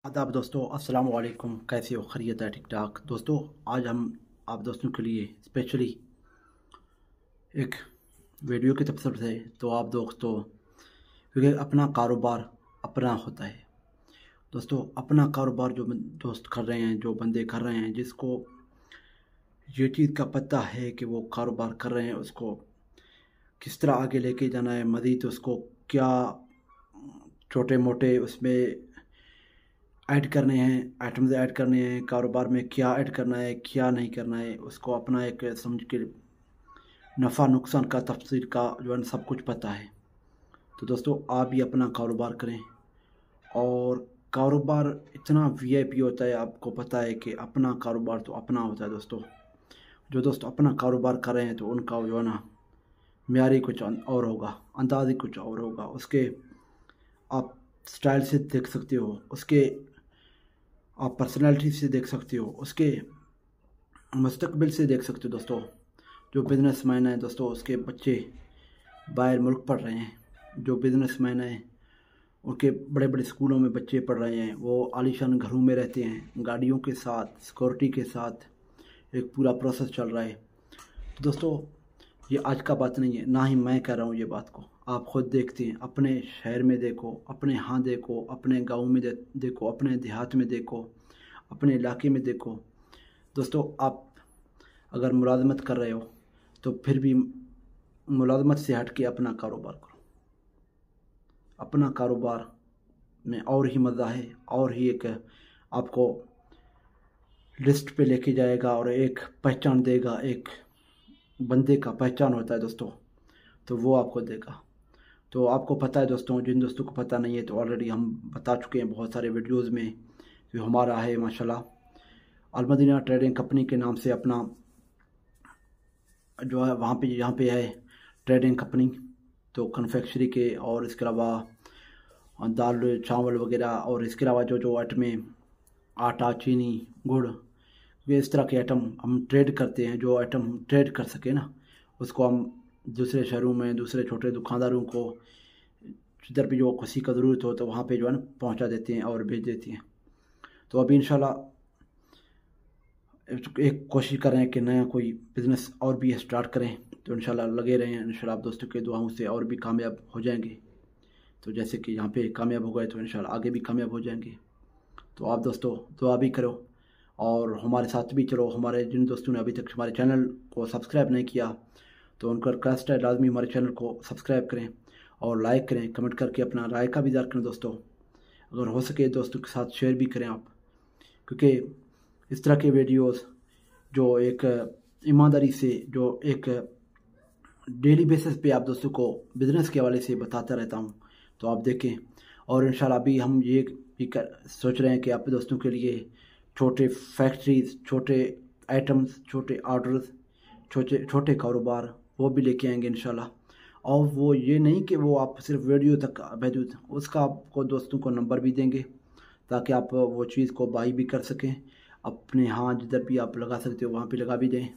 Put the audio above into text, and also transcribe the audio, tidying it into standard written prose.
आदाब दोस्तों, अस्सलाम वालेकुम। कैसे हो? खैरियत है? ठीक ठाक दोस्तों। आज हम आप दोस्तों के लिए स्पेशली एक वीडियो की तरफ से तो आप दोस्तों, क्योंकि अपना कारोबार अपना होता है दोस्तों। अपना कारोबार जो दोस्त कर रहे हैं, जो बंदे कर रहे हैं, जिसको ये चीज़ का पता है कि वो कारोबार कर रहे हैं, उसको किस तरह आगे लेके जाना है, मज़ीद उसको क्या छोटे मोटे उसमें ऐड करने हैं, आइटम्स ऐड करने हैं, कारोबार में क्या ऐड करना है, क्या नहीं करना है, उसको अपना एक समझ के नफ़ा नुकसान का तफसील का जो है ना सब कुछ पता है। तो दोस्तों, आप भी अपना कारोबार करें। और कारोबार इतना वीआईपी होता है, आपको पता है कि अपना कारोबार तो अपना होता है दोस्तों। जो दोस्त अपना कारोबार कर रहे हैं तो उनका जो है ना म्यार ही कुछ और होगा, अंदाज़ ही कुछ और होगा। उसके आप स्टाइल से देख सकते हो, उसके आप पर्सनैलिटी से देख सकते हो, उसके मुस्तकबिल से देख सकते हो दोस्तों। जो बिजनेसमैन है दोस्तों, उसके बच्चे बाहर मुल्क पढ़ रहे हैं। जो बिजनेसमैन है उनके बड़े बड़े स्कूलों में बच्चे पढ़ रहे हैं, वो आलीशान घरों में रहते हैं, गाड़ियों के साथ, सिक्योरिटी के साथ एक पूरा प्रोसेस चल रहा है। तो दोस्तों, ये आज का बात नहीं है, ना ही मैं कह रहा हूँ ये बात को। आप खुद देखते हैं, अपने शहर में देखो, अपने यहाँ देखो, अपने गाँव में देखो, अपने देहात में देखो, अपने इलाके में देखो दोस्तों। आप अगर मुलाजमत कर रहे हो तो फिर भी मुलाजमत से हट के अपना कारोबार करो। अपना कारोबार में और ही मज़ा है, और ही एक आपको लिस्ट पे लेके जाएगा और एक पहचान देगा। एक बंदे का पहचान होता है दोस्तों, तो वो आपको देगा। तो आपको पता है दोस्तों, जिन दोस्तों को पता नहीं है तो ऑलरेडी हम बता चुके हैं बहुत सारे वीडियोज़ में। जो हमारा है माशाल्लाह अलमदीना ट्रेडिंग कंपनी के नाम से अपना जो है वहाँ पे यहाँ पे है ट्रेडिंग कंपनी। तो कन्फेक्शनरी के और इसके अलावा दाल चावल वगैरह, और इसके अलावा जो जो आइटमें आटा, चीनी, गुड़, ये इस तरह के आइटम हम ट्रेड करते हैं। जो आइटम हम ट्रेड कर सके ना, उसको हम दूसरे शहरों में दूसरे छोटे दुकानदारों को जिधर भी जो किसी का ज़रूरत हो तो वहाँ पे जो है ना पहुँचा देते हैं और भेज देते हैं। तो अभी इंशाल्लाह एक कोशिश कर रहे हैं कि नया कोई बिज़नेस और भी स्टार्ट करें। तो इंशाल्लाह लगे रहें, इंशाल्लाह आप दोस्तों के दुआओं से और भी कामयाब हो जाएंगे। तो जैसे कि यहाँ पे कामयाब हो गए तो इंशाल्लाह आगे भी कामयाब हो जाएंगे। तो आप दोस्तों दुआ भी करो और हमारे साथ भी चलो। हमारे जिन दोस्तों ने अभी तक हमारे चैनल को सब्सक्राइब नहीं किया तो उनका रिक्वेस्ट है, लाजमी हमारे चैनल को सब्सक्राइब करें और लाइक करें, कमेंट करके अपना राय का भी इज़हार करें दोस्तों। अगर हो सके दोस्तों के साथ शेयर भी करें आप, क्योंकि इस तरह के वीडियोस जो एक ईमानदारी से, जो एक डेली बेसिस पे आप दोस्तों को बिज़नेस के हवाले से बताता रहता हूँ, तो आप देखें। और इंशाल्लाह अभी हम ये भी सोच रहे हैं कि आप दोस्तों के लिए छोटे फैक्ट्रीज, छोटे आइटम्स, छोटे ऑर्डर्स, छोटे छोटे कारोबार वो भी लेके आएंगे इंशाल्लाह। और वो ये नहीं कि वो आप सिर्फ वीडियो तक महदूद, उसका आपको दोस्तों को नंबर भी देंगे ताकि आप वो चीज़ को बाई भी कर सकें। अपने यहाँ जिधर भी आप लगा सकते हो वहाँ पे लगा भी दें।